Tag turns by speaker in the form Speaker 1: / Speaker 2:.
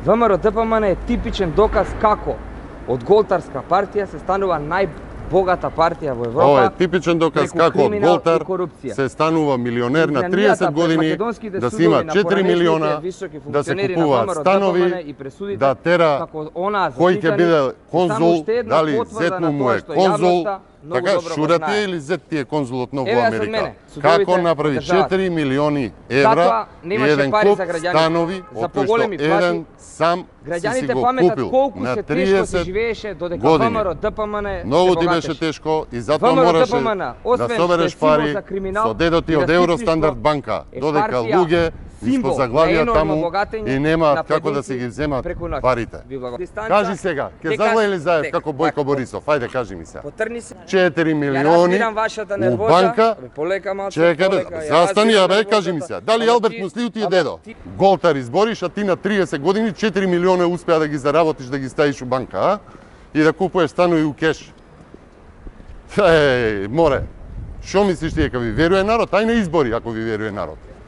Speaker 1: ВМРО ДПМН е типичен доказ како од голтарска партија се станува најбогата партија во Европа.
Speaker 2: Ова е типичен доказ како од голтар се станува милионер на 30 години, да си има 4 милиона, да се купуваат станови, да тера кој ќе биде конзул, дали зетно му е конзул. Така, шурат е или зет ти е конзулот ново Америка? Како направи 4 милиони евра и еден куп станови, од кој што еден сам си го купил на 30 години. Многу ти беше тешко и затоа мораше да собереш пари со дедо ти од Евростандард банка, додека луѓе испод заглавија таму и немаат како да се ги земат парите. Кажи сега, ке загледа или заев како Бојко Борисов? Ајде, кажи ми сега. 4 милиони у банка. Чекај бе, застани, бе, кажи ми сега. Дали Алберт Муслиу ти е дедо? Голтар избориш, а ти на 30 години 4 милиона успеа да ги заработиш, да ги ставиш у банка, а? И да купуваш станови у кеш. Море, шо мислиш ти дека ви веруе народ? Ај на избори ако ви веруе народ.